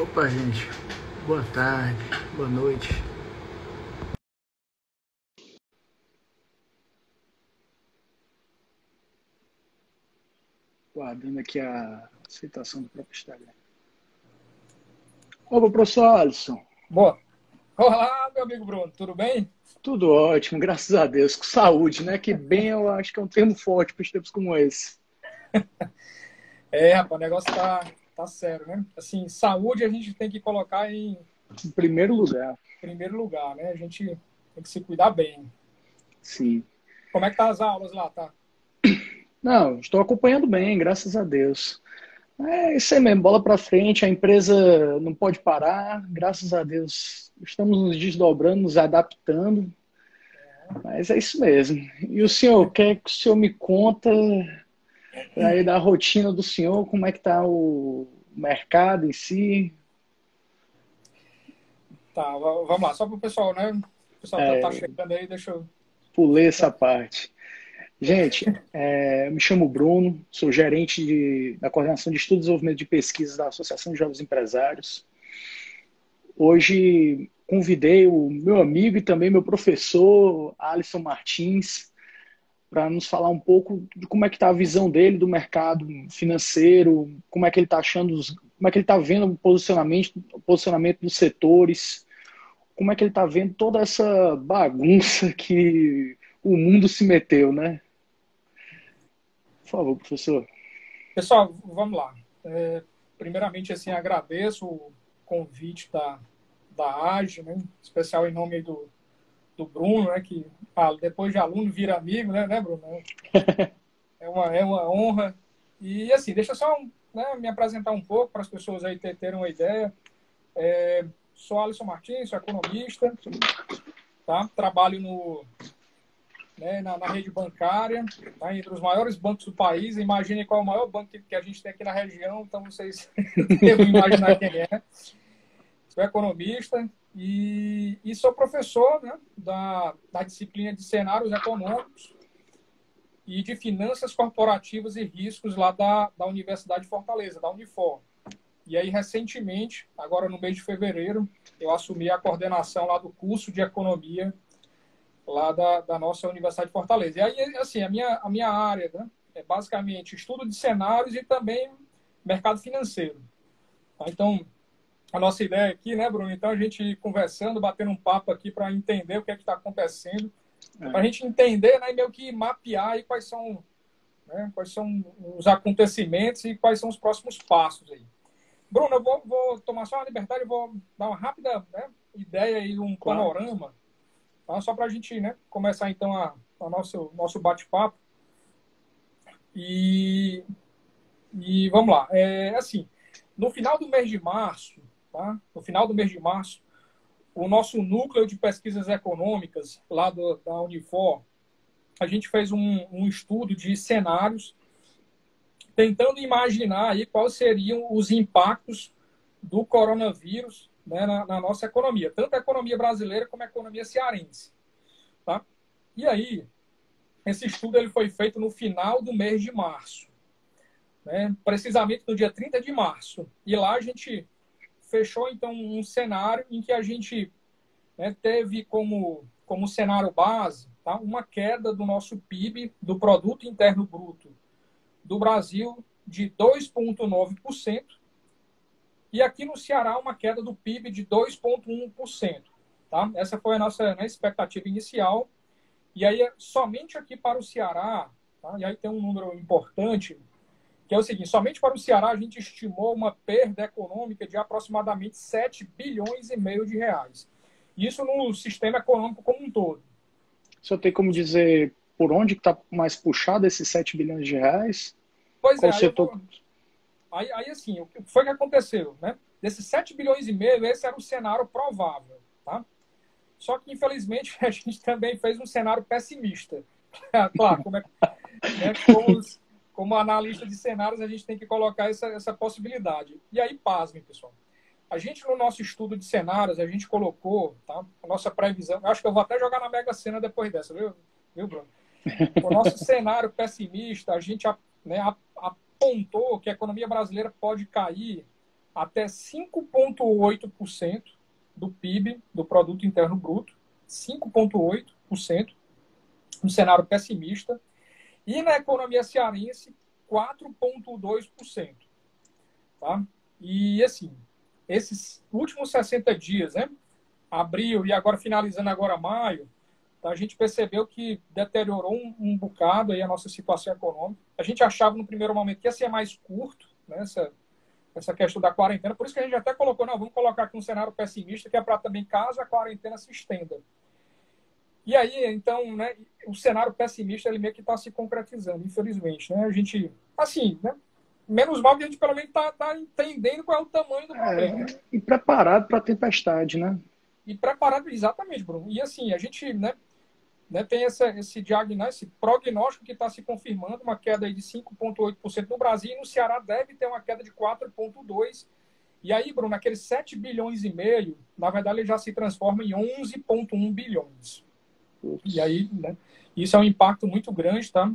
Opa, gente. Boa tarde, boa noite. Guardando aqui a aceitação do próprio Instagram. Opa, professor Alisson. Boa. Olá, meu amigo Bruno, tudo bem? Tudo ótimo, graças a Deus. Com saúde, né? Que bem, eu acho que é um termo forte para os tempos como esse. Rapaz, o negócio tá sério, né? Assim, saúde a gente tem que colocar em Em primeiro lugar. primeiro lugar, né? A gente tem que se cuidar bem. Sim. Como é que tá as aulas lá, tá? Não, estou acompanhando bem, graças a Deus. É isso aí mesmo, bola para frente, a empresa não pode parar, graças a Deus. Estamos nos desdobrando, nos adaptando, mas é isso mesmo. E o senhor, o que é que o senhor me conta aí da rotina do senhor? Como é que está o mercado em si? Tá, vamos lá, só para o pessoal, né? O pessoal tá chegando aí, deixa eu... Pulei essa parte. Gente, eu me chamo Bruno, sou gerente da Coordenação de Estudo e Desenvolvimento de Pesquisas da Associação de Jovens Empresários. Hoje convidei o meu amigo e também meu professor, Alisson Martins, para nos falar um pouco de como é que está a visão dele do mercado financeiro, como é que ele está achando, como é que ele está vendo o posicionamento dos setores, como é que ele está vendo toda essa bagunça que o mundo se meteu, né? Por favor, professor. Pessoal, vamos lá. Primeiramente, assim, agradeço o convite da AGE, né? Em especial em nome do Bruno, né? Que depois de aluno vira amigo, né, Bruno? É uma honra. E assim, deixa eu só me apresentar um pouco para as pessoas aí terem uma ideia. Sou Alisson Martins, sou economista, tá? Trabalho na rede bancária, tá? Entre os maiores bancos do país. Imaginem qual é o maior banco que a gente tem aqui na região, então vocês devem imaginar quem é. Sou economista e sou professor, né, da disciplina de cenários econômicos e de finanças corporativas e riscos lá da Universidade de Fortaleza, da Unifor. E aí, recentemente, agora no mês de fevereiro, eu assumi a coordenação lá do curso de economia lá da nossa Universidade de Fortaleza. E aí, assim, a minha área, né, é basicamente estudo de cenários e também mercado financeiro. Tá? Então, a nossa ideia aqui, né, Bruno? Então, a gente ir conversando, batendo um papo aqui para entender o que é que está acontecendo, para a gente entender, né, e meio que mapear aí quais são os acontecimentos e quais são os próximos passos aí. Bruno, eu vou tomar só a liberdade e vou dar uma rápida, né, ideia e um panorama, tá? Só para a gente, né, começar então a nosso bate-papo. E vamos lá. Assim, no final do mês de março, tá? No final do mês de março, o nosso núcleo de pesquisas econômicas lá da Unifor, a gente fez um estudo de cenários tentando imaginar aí quais seriam os impactos do coronavírus, né, na nossa economia, tanto a economia brasileira como a economia cearense. Tá? E aí, esse estudo ele foi feito no final do mês de março, né, precisamente no dia 30 de março. E lá a gente fechou, então, um cenário em que a gente, né, teve como cenário base, tá, uma queda do nosso PIB, do Produto Interno Bruto do Brasil, de 2,9%, e aqui no Ceará uma queda do PIB de 2,1%. Tá? Essa foi a nossa, né, expectativa inicial. E aí, somente aqui para o Ceará, tá? E aí tem um número importante, que é o seguinte: somente para o Ceará a gente estimou uma perda econômica de aproximadamente 7 bilhões e meio de reais. Isso no sistema econômico como um todo. O senhor tem como dizer por onde está mais puxado esses 7 bilhões de reais? Pois é, Qual setor? Aí assim, o que foi que aconteceu, né? Desses 7 bilhões e meio, esse era o cenário provável, tá? Só que, infelizmente, a gente também fez um cenário pessimista. Claro, né, como analista de cenários, a gente tem que colocar essa possibilidade. E aí, pasmem, pessoal. A gente, no nosso estudo de cenários, a gente colocou, tá, a nossa previsão. Eu acho que eu vou até jogar na Mega Sena depois dessa, viu, Bruno? O nosso cenário pessimista, a gente, né, apontou que a economia brasileira pode cair até 5,8% do PIB, do Produto Interno Bruto, 5,8%, um cenário pessimista, e na economia cearense, 4,2%. Tá? E, assim, esses últimos 60 dias, né, abril e agora finalizando agora maio, tá, a gente percebeu que deteriorou um bocado aí a nossa situação econômica. A gente achava no primeiro momento que ia ser mais curto, né, essa questão da quarentena, por isso que a gente até colocou, não, vamos colocar aqui um cenário pessimista, que é para também caso a quarentena se estenda. E aí, então, né, o cenário pessimista, ele meio que está se concretizando, infelizmente, né? A gente, assim, né, menos mal que a gente pelo menos tá entendendo qual é o tamanho do problema. E preparado para a tempestade, né? E preparado, exatamente, Bruno. E assim, a gente, né, tem esse diagnóstico, esse prognóstico que está se confirmando, uma queda aí de 5,8% no Brasil, e no Ceará deve ter uma queda de 4,2%. E aí, Bruno, aqueles 7 bilhões e meio, na verdade, ele já se transforma em 11,1 bilhões. E aí, né, isso é um impacto muito grande, tá?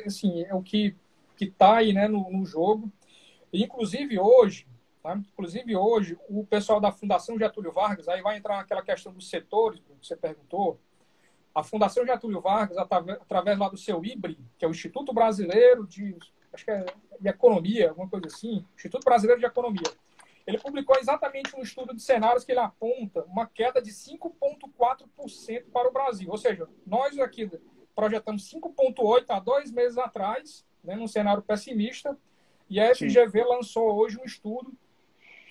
Assim, é o que está aí, né, no jogo. E, inclusive hoje, tá? Inclusive hoje, o pessoal da Fundação Getúlio Vargas, aí vai entrar naquela questão dos setores, que você perguntou. A Fundação Getúlio Vargas, através lá do seu IBRE, que é o Instituto Brasileiro de Economia, alguma coisa assim, Instituto Brasileiro de Economia, ele publicou exatamente um estudo de cenários que ele aponta uma queda de 5,4% para o Brasil. Ou seja, nós aqui projetamos 5,8% há 2 meses atrás, né, num cenário pessimista, e a FGV lançou hoje um estudo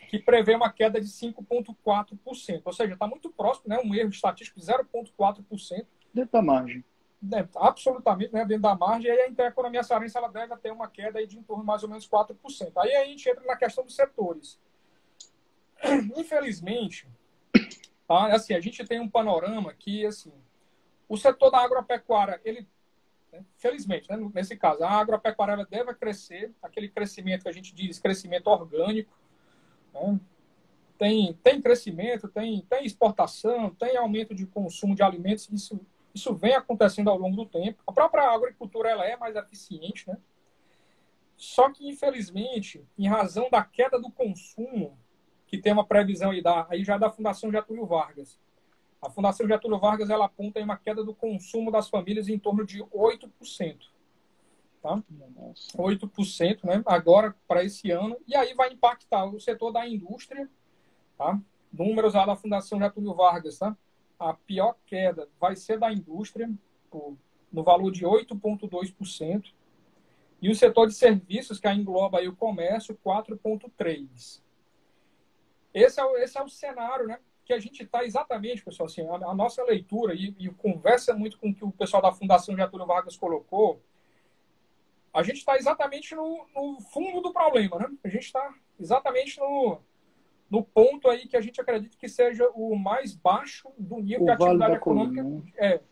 que prevê uma queda de 5,4%. Ou seja, está muito próximo, né, um erro estatístico de 0,4%. Dentro da margem. Absolutamente, né, dentro da margem. E aí, então, a economia cearense ela deve ter uma queda aí de em torno de mais ou menos 4%. Aí a gente entra na questão dos setores. Infelizmente, tá, assim, a gente tem um panorama que, assim, o setor da agropecuária, ele, né, felizmente, né, nesse caso, a agropecuária ela deve crescer, aquele crescimento que a gente diz, crescimento orgânico, né? Tem crescimento, tem exportação, tem aumento de consumo de alimentos, isso vem acontecendo ao longo do tempo. A própria agricultura ela é mais eficiente, né? Só que, infelizmente, em razão da queda do consumo, que tem uma previsão aí já da Fundação Getúlio Vargas. A Fundação Getúlio Vargas ela aponta aí uma queda do consumo das famílias em torno de 8%. Tá? 8%, né? Agora, para esse ano. E aí vai impactar o setor da indústria. Tá? Números lá da Fundação Getúlio Vargas. Tá? A pior queda vai ser da indústria, no valor de 8,2%. E o setor de serviços, que engloba aí o comércio, 4,3%. Esse é o cenário, né, que a gente está exatamente, pessoal. Assim, a nossa leitura, e conversa muito com o que o pessoal da Fundação Getúlio Vargas colocou, a gente está exatamente no fundo do problema. Né? A gente está exatamente no ponto aí que a gente acredita que seja o mais baixo do nível de atividade econômica,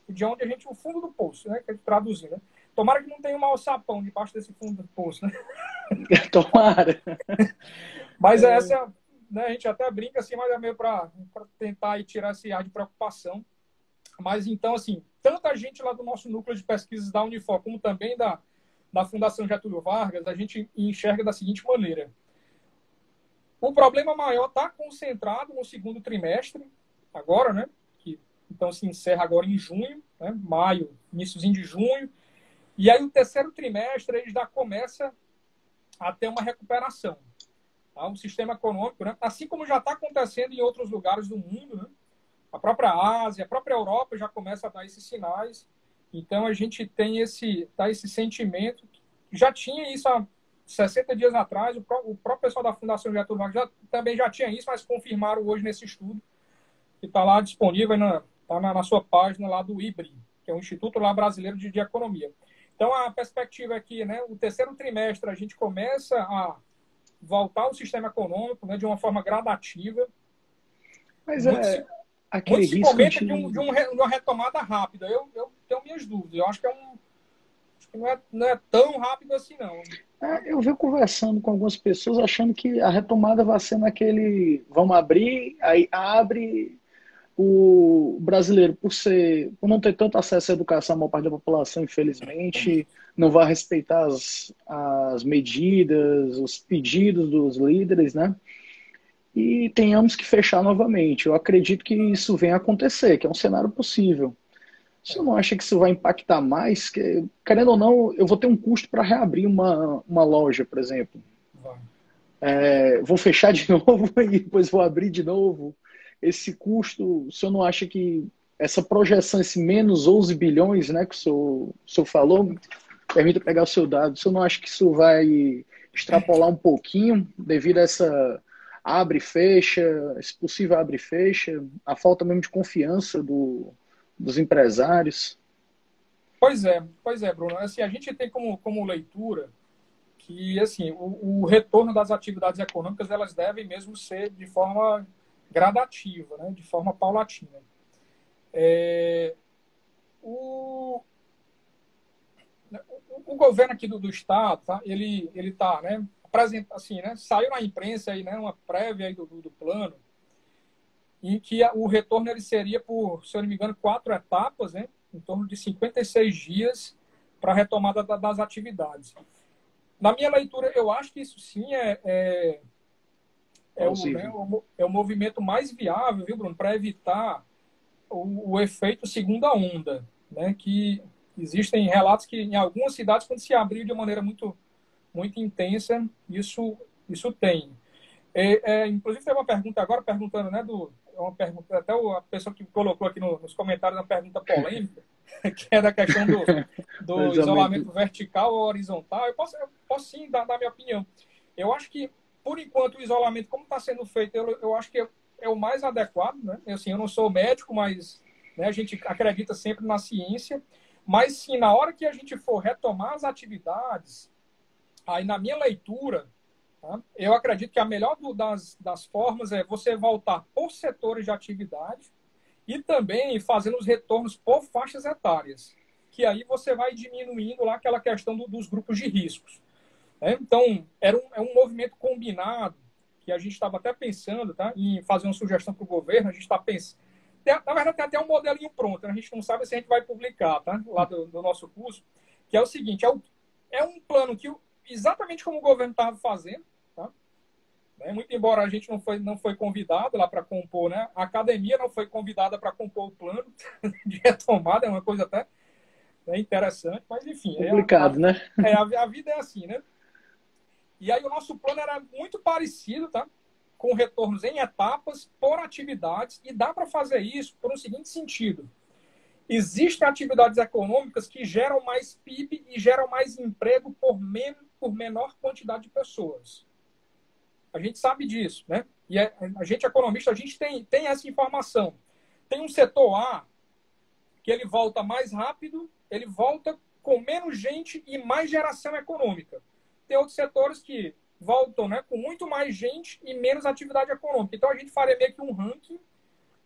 de onde a gente, o fundo do poço, né, que é traduzir. Né? Tomara que não tenha um alçapão debaixo desse fundo do poço. Né? Tomara. Mas essa... Né, a gente até brinca assim, mas é meio para tentar aí, tirar esse ar de preocupação. Mas então, assim, tanta gente lá do nosso núcleo de pesquisas da Unifor, como também da Fundação Getúlio Vargas, a gente enxerga da seguinte maneira. O problema maior está concentrado no segundo trimestre, agora, né? Que então se encerra agora em junho, né, maio, iníciozinho de junho. E aí o terceiro trimestre ele já começa a ter uma recuperação. O sistema econômico, né? Assim como já está acontecendo em outros lugares do mundo, né? A própria Ásia, a própria Europa já começa a dar esses sinais. Então, a gente tem esse sentimento. Já tinha isso há 60 dias atrás. O próprio pessoal da Fundação Getúlio Vargas também já tinha isso, mas confirmaram hoje nesse estudo, que está lá disponível, está na sua página lá do IBRE, que é o Instituto lá Brasileiro de Economia. Então, a perspectiva é que, né, o terceiro trimestre a gente começa a voltar ao sistema econômico, né, de uma forma gradativa. Mas muito se comenta de uma retomada rápida. Eu tenho minhas dúvidas. Eu acho que não é tão rápido assim, não. Eu venho conversando com algumas pessoas achando que a retomada vai ser naquele... Vamos abrir, aí abre... O brasileiro, por não ter tanto acesso à educação, a maior parte da população, infelizmente, não vai respeitar as medidas, os pedidos dos líderes, né? e tenhamos que fechar novamente. Eu acredito que isso venha a acontecer, que é um cenário possível. Você É, não acha que isso vai impactar mais? Que, querendo ou não, eu vou ter um custo para reabrir uma loja, por exemplo. vai. Vou fechar de novo e depois vou abrir de novo. Esse custo, o senhor não acha que essa projeção, esse menos 11 bilhões, né, que o senhor falou, permita pegar o seu dado, o senhor não acha que isso vai extrapolar um pouquinho devido a essa abre e fecha, esse possível abre e fecha, a falta mesmo de confiança dos empresários? Pois é, Bruno. Assim, a gente tem como leitura que assim o retorno das atividades econômicas elas devem mesmo ser de forma gradativa, né, de forma paulatina. É, o, o governo aqui do estado, tá, ele tá, né, apresenta assim, né, saiu na imprensa aí, né, uma prévia aí do plano em que o retorno ele seria por, se eu não me engano, 4 etapas, né, em torno de 56 dias para a retomada das atividades. Na minha leitura, eu acho que isso sim Plausível. é o movimento mais viável, viu, Bruno, para evitar o efeito segunda onda, né? Que existem relatos que em algumas cidades, quando se abriu de maneira muito intensa, isso tem. Inclusive, tem uma pergunta agora, perguntando, né, uma pergunta, até a pessoa que colocou aqui nos comentários uma pergunta polêmica, que é da questão do Mais ou menos. isolamento vertical ou horizontal. Eu posso sim dar minha opinião. Eu acho que, por enquanto, o isolamento, como está sendo feito, eu acho que é o mais adequado, né? Assim, eu não sou médico, mas né, a gente acredita sempre na ciência. Mas, sim, na hora que a gente for retomar as atividades, aí na minha leitura, tá, eu acredito que a melhor das formas é você voltar por setores de atividade e também fazendo os retornos por faixas etárias, que aí você vai diminuindo lá aquela questão dos grupos de riscos. Né? Então, é um movimento combinado que a gente estava até pensando, tá, em fazer uma sugestão para o governo. A gente está pensando. Na verdade, tem até um modelinho pronto, né? A gente não sabe se a gente vai publicar, tá? Lá do nosso curso, que é o seguinte: é um plano que, exatamente como o governo estava fazendo, tá? Muito embora a gente não foi convidado lá para compor, né? A academia não foi convidada para compor o plano de retomada, é uma coisa até, né, interessante, mas enfim, Complicado, né? a vida é assim, né? E aí o nosso plano era muito parecido, tá? Com retornos em etapas, por atividades, e dá para fazer isso por um seguinte sentido. Existem atividades econômicas que geram mais PIB e geram mais emprego por menor quantidade de pessoas. A gente sabe disso, né? E a gente, economista, a gente tem essa informação. Tem um setor A que ele volta mais rápido, ele volta com menos gente e mais geração econômica. Tem outros setores que voltam, né, com muito mais gente e menos atividade econômica. Então a gente faria meio que um ranking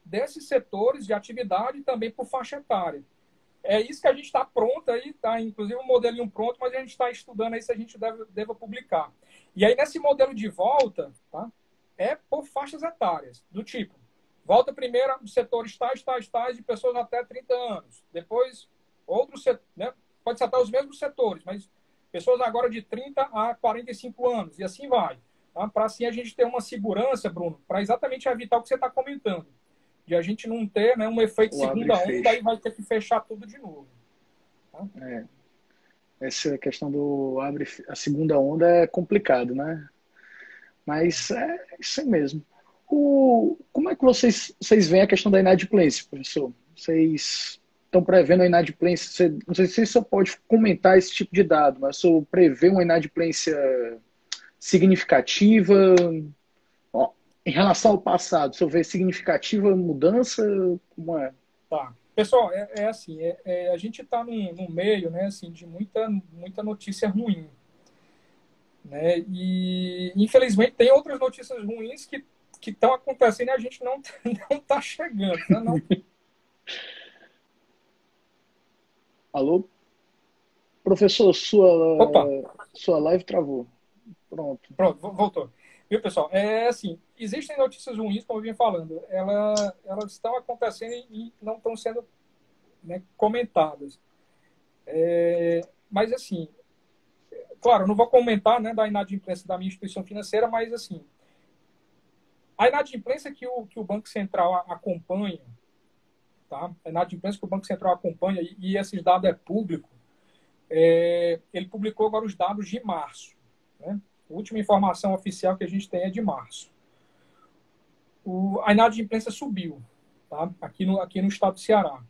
desses setores de atividade também por faixa etária. É isso que a gente está pronto aí, tá? Inclusive um modelinho pronto, mas a gente está estudando aí se a gente deve publicar. E aí, nesse modelo de volta, tá? É por faixas etárias, do tipo, volta primeiro no setor estágio, de pessoas até 30 anos. Depois, outro setor, né? Pode ser até os mesmos setores, mas pessoas agora de 30 a 45 anos, e assim vai. Tá? Para assim a gente ter uma segurança, Bruno, para exatamente evitar o que você está comentando de a gente não ter, né, um efeito O abre e segunda onda e fecha. vai ter que fechar tudo de novo. Tá? É, essa questão do abre, a segunda onda é complicado, né? Mas é isso aí mesmo. Como é que vocês veem a questão da inadimplência, professor? Vocês estão prevendo a inadimplência? Não sei se você pode comentar esse tipo de dado, mas o senhor prevê uma inadimplência significativa? Ó, em relação ao passado, o senhor vê significativa mudança? Como é? Tá. Pessoal, assim, a gente está num meio, né, assim, de muita notícia ruim, né, e infelizmente tem outras notícias ruins que estão acontecendo e a gente não não está chegando, né, não. Alô? Professor, Opa, sua live travou. Pronto. pronto, voltou. Viu, pessoal? É assim, existem notícias ruins, como eu vinha falando, elas estão acontecendo e não estão sendo, né, comentadas. Mas assim, claro, eu não vou comentar, né, da inadimplência da minha instituição financeira, mas assim, A inadimplência que o Banco Central acompanha, tá? A inadimplência que o Banco Central acompanha, e esses dados é público, ele publicou agora os dados de março, né? A última informação oficial que a gente tem é de março. A inadimplência subiu, tá? Aqui no estado do Ceará.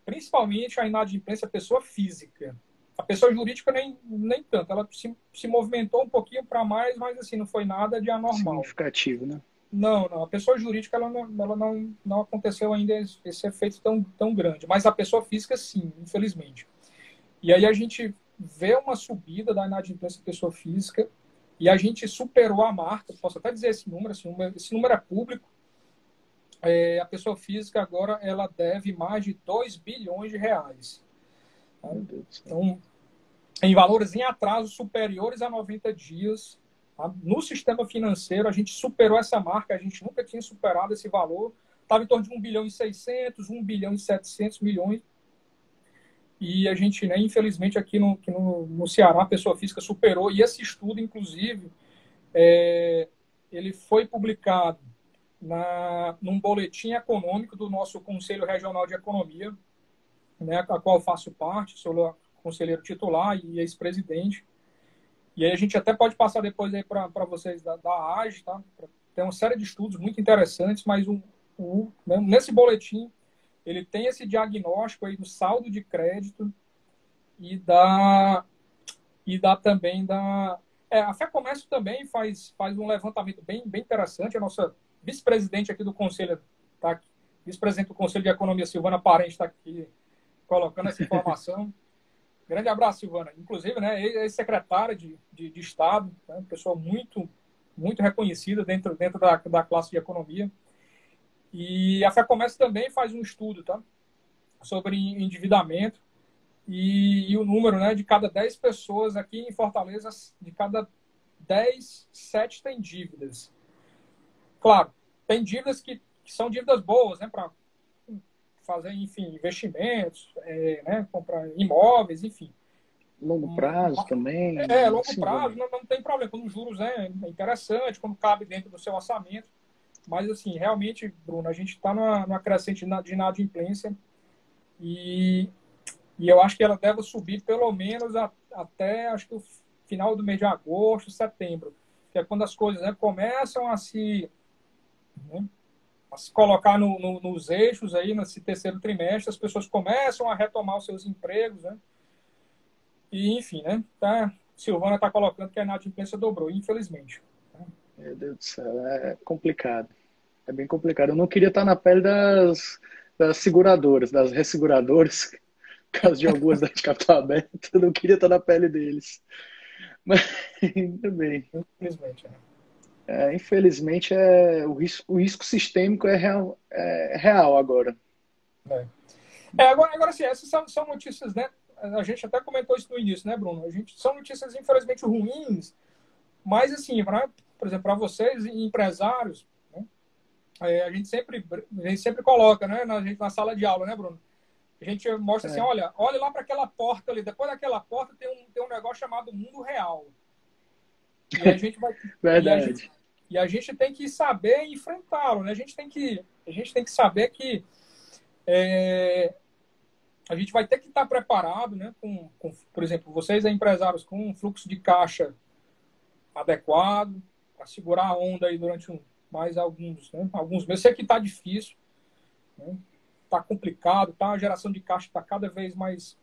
Principalmente a inadimplência pessoa física. A pessoa jurídica nem tanto. Ela se movimentou um pouquinho para mais, mas assim, não foi nada de anormal. Significativo, né? Não. A pessoa jurídica ela não aconteceu ainda esse efeito tão grande. Mas a pessoa física, sim, infelizmente. E aí a gente vê uma subida da inadimplência pessoa física e a gente superou a marca. Posso até dizer esse número é público. A pessoa física agora ela deve mais de 2 bilhões de reais. Tá? Então, em valores em atraso superiores a 90 dias, tá? No sistema financeiro, a gente superou essa marca, a gente nunca tinha superado esse valor. Estava em torno de 1 bilhão e 600, 1 bilhão e 700 milhões. E a gente, né, infelizmente, aqui no Ceará, a pessoa física superou. E esse estudo, inclusive, ele foi publicado num boletim econômico do nosso Conselho Regional de Economia, né, a qual faço parte, sou conselheiro titular e ex-presidente. E aí a gente até pode passar depois aí para vocês da AGE, tá? Tem uma série de estudos muito interessantes, mas né, nesse boletim ele tem esse diagnóstico aí do saldo de crédito e também da... a FEComércio também faz um levantamento bem interessante. A nossa vice-presidente aqui do Conselho, tá aqui, vice-presidente do Conselho de Economia, Silvana Parente, está aqui colocando essa informação. Grande abraço, Silvana. Inclusive, né, ex-secretária de Estado, né, pessoa muito, muito reconhecida dentro da classe de economia. E a FEComércio também faz um estudo, tá, sobre endividamento e o número, né, de cada 10 pessoas aqui em Fortaleza, de cada 10, 7 tem dívidas. Claro, tem dívidas que são dívidas boas, né, para fazer, enfim, investimentos, né, comprar imóveis, enfim. Longo prazo também. Longo assim, prazo, não tem problema. Quando os juros é interessante, quando cabe dentro do seu orçamento. Mas, assim, realmente, Bruno, a gente está numa crescente de inadimplência e eu acho que ela deve subir pelo menos até, acho que o final do mês de agosto, setembro, que é quando as coisas, né, começam a se colocar nos eixos aí, nesse terceiro trimestre, as pessoas começam a retomar os seus empregos, né? E, enfim, né? Silvana está colocando que a inadimplência dobrou, infelizmente. Meu Deus do céu, é complicado. É bem complicado. Eu não queria estar na pele das seguradoras, das resseguradoras, por causa de algumas da capital aberta. Eu não queria estar na pele deles. Mas, ainda bem. Infelizmente, infelizmente, o risco sistêmico é real agora. Agora sim, essas são notícias, né? A gente até comentou isso no início, né, Bruno? São notícias, infelizmente, ruins, mas, assim, por exemplo, para vocês, empresários, né, a gente sempre coloca, né, na sala de aula, né, Bruno? A gente mostra assim, olha lá para aquela porta ali, depois daquela porta tem um negócio chamado mundo real. E a gente vai... Verdade. E a gente tem que saber enfrentá-lo, né? A gente tem que saber que a gente vai ter que estar preparado, né? Por exemplo, vocês empresários com um fluxo de caixa adequado para segurar a onda aí durante mais alguns meses. Sei que está difícil, né? Está complicado, tá? A geração de caixa está cada vez mais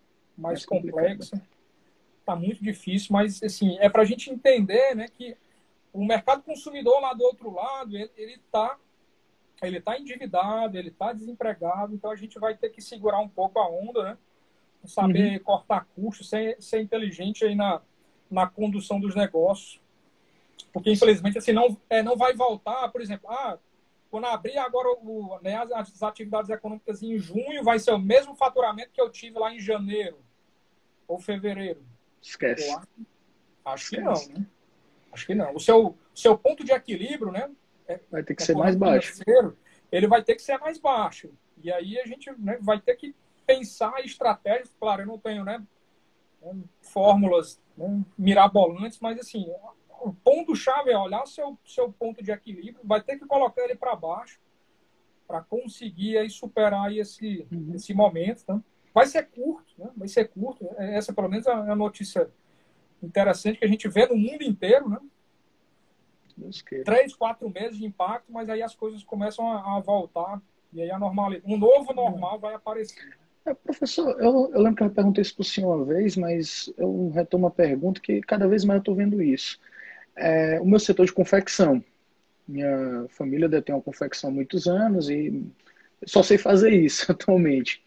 complexa. Está muito difícil, mas assim, é para a gente entender, né, que o mercado consumidor lá do outro lado, ele tá endividado, ele está desempregado, então a gente vai ter que segurar um pouco a onda, né? Saber cortar custos, ser inteligente aí na condução dos negócios. Porque, infelizmente, assim, não vai voltar, por exemplo, quando abrir agora né, as atividades econômicas em junho, vai ser o mesmo faturamento que eu tive lá em janeiro ou fevereiro. Esquece. Acho que não, né? Acho que não. O seu ponto de equilíbrio, né? Vai ter que ser mais baixo. Ele vai ter que ser mais baixo. E aí a gente, né, vai ter que pensar em estratégias. Claro, eu não tenho, né, fórmulas, né, mirabolantes, mas assim, o ponto-chave é olhar seu ponto de equilíbrio, vai ter que colocar ele para baixo para conseguir aí superar aí esse momento. Tá? Vai ser curto, né? Vai ser curto. Essa, pelo menos, é a notícia interessante que a gente vê no mundo inteiro, né? 3, 4 meses de impacto, mas aí as coisas começam a voltar e aí a normalidade, um novo normal vai aparecer. Professor, eu lembro que eu perguntei isso para o senhor uma vez, mas eu retomo a pergunta que cada vez mais eu estou vendo isso. O meu setor de confecção, minha família detém uma confecção há muitos anos e eu só sei fazer isso atualmente.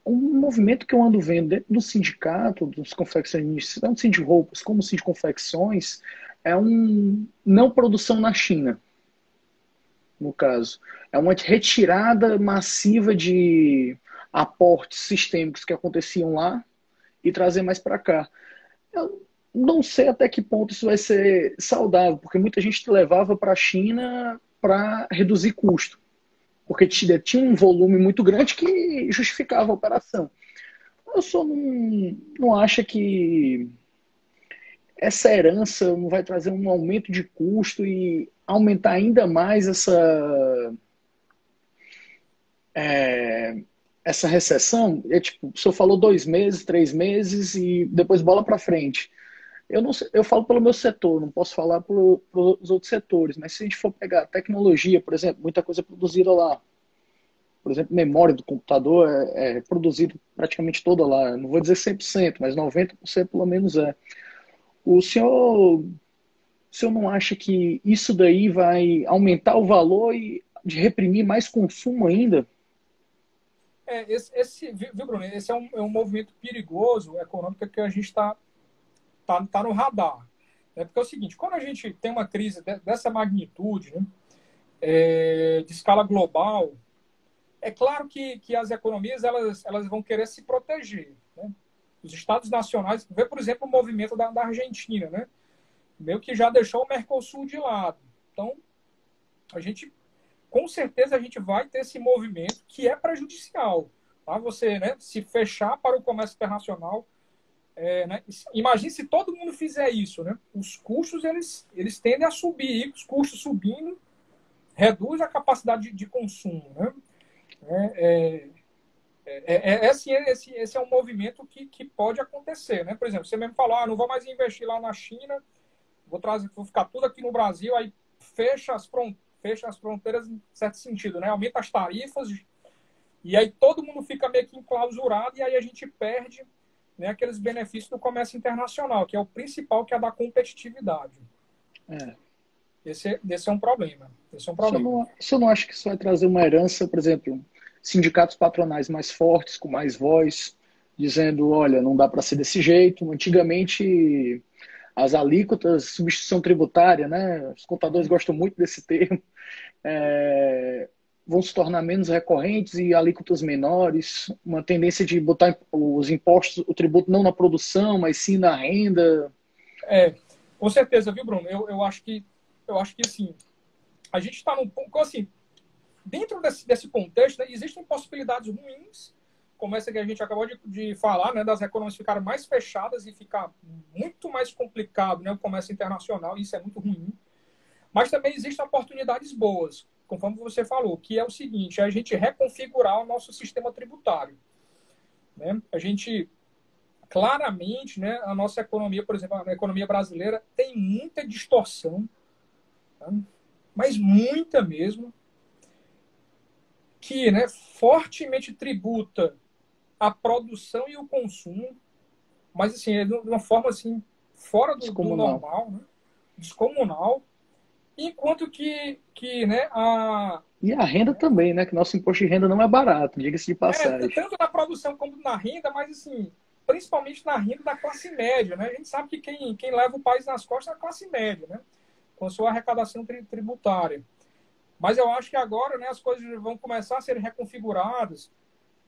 Um movimento que eu ando vendo dentro do sindicato, dos confeccionistas, tanto de roupas como de confecções, é não produção na China, no caso. É uma retirada massiva de aportes sistêmicos que aconteciam lá e trazer mais para cá. Eu não sei até que ponto isso vai ser saudável, porque muita gente levava para a China para reduzir custo, porque tinha um volume muito grande que justificava a operação. Eu só não acho que essa herança não vai trazer um aumento de custo e aumentar ainda mais essa recessão. Tipo, o senhor falou 2 meses, 3 meses e depois bola para frente. Eu não sei, eu falo pelo meu setor, não posso falar pelos outros setores, mas se a gente for pegar tecnologia, por exemplo, muita coisa é produzida lá. Por exemplo, memória do computador é produzida praticamente toda lá. Não vou dizer 100%, mas 90% pelo menos é. O senhor não acha que isso daí vai aumentar o valor e de reprimir mais consumo ainda? Viu, Bruno? Esse é um movimento perigoso econômico que a gente está no radar. Porque é o seguinte, quando a gente tem uma crise dessa magnitude, né, de escala global, é claro que as economias elas vão querer se proteger. Né? Os estados nacionais, vê, por exemplo, o movimento da Argentina, né? Meio que já deixou o Mercosul de lado. Então, com certeza, a gente vai ter esse movimento que é prejudicial. Tá? Você, né, se fechar para o comércio internacional, né? Imagine se todo mundo fizer isso, né? Os custos eles tendem a subir, e os custos subindo reduz a capacidade de consumo, né? Esse é um movimento que pode acontecer, né? Por exemplo, você mesmo falou, não vou mais investir lá na China, vou ficar tudo aqui no Brasil, aí fecha as fronteiras em certo sentido, né? Aumenta as tarifas e aí todo mundo fica meio que enclausurado e aí a gente perde, né, aqueles benefícios do comércio internacional, que é o principal, que é a da competitividade. Esse é um problema. Esse é um problema. O senhor não acha que isso vai trazer uma herança, por exemplo, sindicatos patronais mais fortes, com mais voz, dizendo, olha, não dá para ser desse jeito. Antigamente, as alíquotas, substituição tributária, né? Os contadores gostam muito desse termo, vão se tornar menos recorrentes e alíquotas menores, uma tendência de botar os impostos, o tributo não na produção, mas sim na renda. Com certeza, viu, Bruno? Eu acho que assim, a gente está num ponto, assim, dentro desse contexto, né, existem possibilidades ruins, como essa que a gente acabou de falar, né, das economias ficarem mais fechadas e ficar muito mais complicado, né, o comércio internacional, isso é muito ruim. Mas também existem oportunidades boas, conforme você falou, que é o seguinte, é a gente reconfigurar o nosso sistema tributário. Né? A gente, claramente, né, a nossa economia, por exemplo, a economia brasileira tem muita distorção, tá? Mas muita mesmo, que, né, fortemente tributa a produção e o consumo, mas assim, de uma forma assim, fora do normal, né? Descomunal, enquanto que né, E a renda também, né? Que nosso imposto de renda não é barato, diga-se de passagem. Tanto na produção como na renda, mas assim, principalmente na renda da classe média, né? A gente sabe que quem leva o país nas costas é a classe média, né? Com a sua arrecadação tributária. Mas eu acho que agora, né, as coisas vão começar a ser reconfiguradas.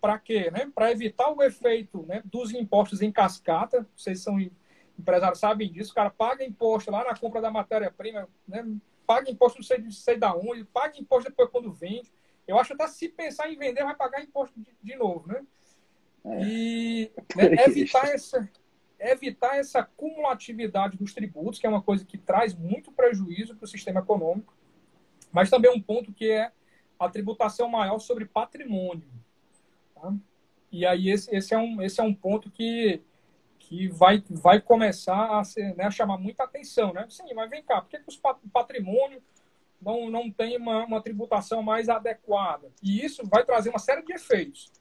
Para quê? Né? Para evitar o efeito, né, dos impostos em cascata. Vocês são empresários, sabem disso. O cara paga imposto lá na compra da matéria-prima, né? Paga imposto não sei da onde, paga imposto depois quando vende. Eu acho que até se pensar em vender, vai pagar imposto de novo. Né? E né, evitar essa cumulatividade dos tributos, que é uma coisa que traz muito prejuízo para o sistema econômico, mas também um ponto que é a tributação maior sobre patrimônio. Tá? E aí esse é um ponto que vai começar a, ser, né, a chamar muita atenção. Né? Sim, mas vem cá, por que o patrimônio não tem uma tributação mais adequada? E isso vai trazer uma série de efeitos.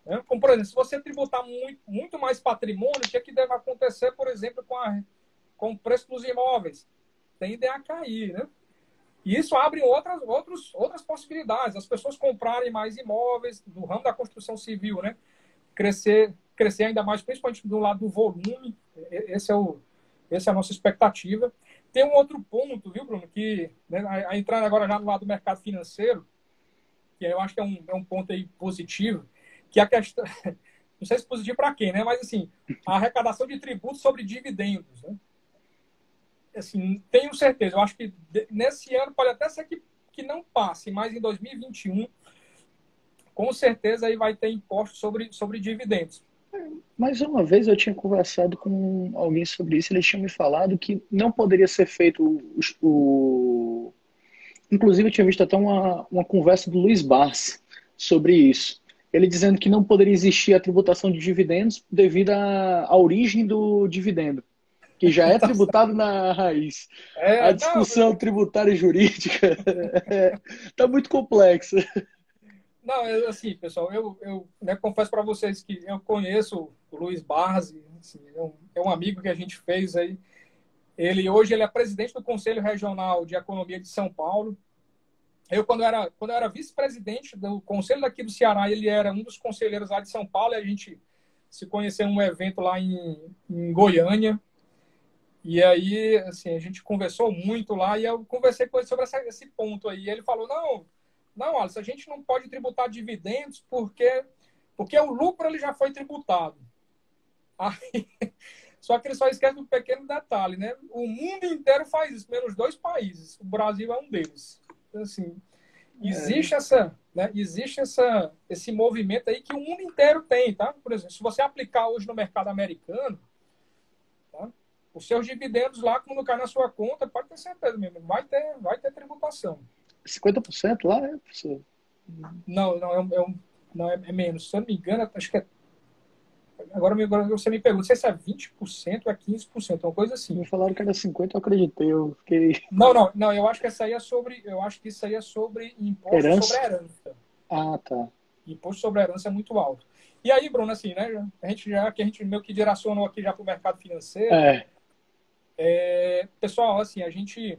Né? Como, por exemplo, se você tributar muito mais patrimônio, o que é que deve acontecer, por exemplo, com o preço dos imóveis? Tendem a cair, né? E isso abre outras possibilidades. As pessoas comprarem mais imóveis do ramo da construção civil, né? Crescer ainda mais, principalmente do lado do volume. Essa é a nossa expectativa. Tem um outro ponto, viu, Bruno, que, né, a entrar agora já no lado do mercado financeiro, que eu acho que é um ponto aí positivo, que a questão, não sei se positivo para quem, né? Mas assim, a arrecadação de tributos sobre dividendos, né? Assim, tenho certeza, eu acho que nesse ano pode até ser que não passe, mas em 2021, com certeza aí vai ter imposto sobre dividendos. Mais uma vez eu tinha conversado com alguém sobre isso, ele tinha me falado que não poderia ser feito Inclusive eu tinha visto até uma conversa do Luiz Barsi sobre isso. Ele dizendo que não poderia existir a tributação de dividendos devido à origem do dividendo, que já é tributado na raiz. A Não, discussão tributária e jurídica está muito complexa. não, assim, pessoal, eu né, confesso para vocês que eu conheço o Luiz Barsi, assim, é um amigo que a gente fez aí. Hoje ele é presidente do Conselho Regional de Economia de São Paulo. Quando eu era vice-presidente do conselho daqui do Ceará, ele era um dos conselheiros lá de São Paulo, e a gente se conheceu em um evento lá em Goiânia. E aí, assim, a gente conversou muito lá, e eu conversei com ele sobre esse ponto aí. E ele falou, não, Alisson, a gente não pode tributar dividendos porque o lucro ele já foi tributado. Aí, só que ele só esquece um pequeno detalhe, né? O mundo inteiro faz isso, menos 2 países. O Brasil é um deles. Então, assim, existe esse movimento aí que o mundo inteiro tem, tá? Por exemplo, se você aplicar hoje no mercado americano, tá? Os seus dividendos lá, quando cai na sua conta, pode ter certeza mesmo, vai ter tributação. 50% lá, é, professor? Não, é menos. Se eu não me engano, acho que é. Agora você me pergunta, não sei se é 20% ou é 15%, uma coisa assim. Me falaram que era 50%, eu acreditei, eu fiquei... Não, eu acho que isso aí é sobre imposto sobre herança. Ah, tá. Imposto sobre herança é muito alto. E aí, Bruno, assim, né? A gente meio que direcionou aqui já para o mercado financeiro. Pessoal, assim, a gente